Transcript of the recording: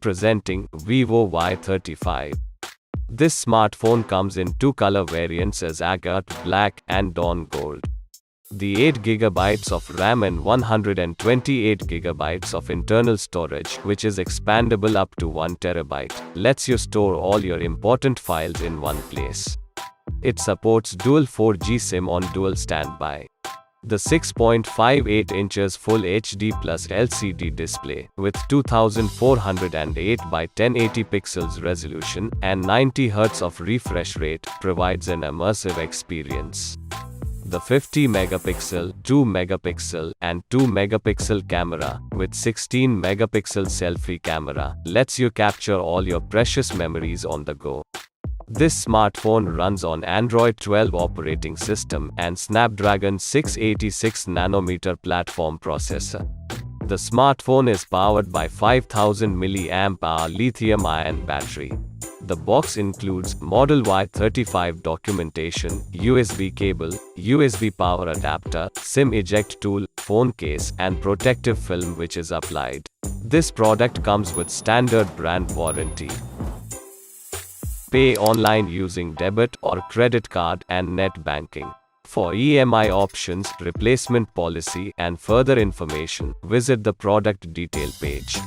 Presenting Vivo Y35. This smartphone comes in two color variants as Agate Black and Dawn Gold. The 8GB of RAM and 128GB of internal storage, which is expandable up to 1TB, lets you store all your important files in one place. It supports dual 4G SIM on dual standby. The 6.58 inches Full HD Plus LCD display, with 2408 by 1080 pixels resolution and 90 Hz of refresh rate, provides an immersive experience. The 50-megapixel, 2-megapixel, and 2-megapixel camera, with 16-megapixel selfie camera, lets you capture all your precious memories on the go. This smartphone runs on Android 12 operating system and Snapdragon 686nm platform processor. The smartphone is powered by 5000 mAh lithium-ion battery. The box includes Model Y35 documentation, USB cable, USB power adapter, SIM eject tool, phone case, and protective film which is applied. This product comes with standard brand warranty. Pay online using debit or credit card and net banking. For EMI options, replacement policy, and further information, visit the product detail page.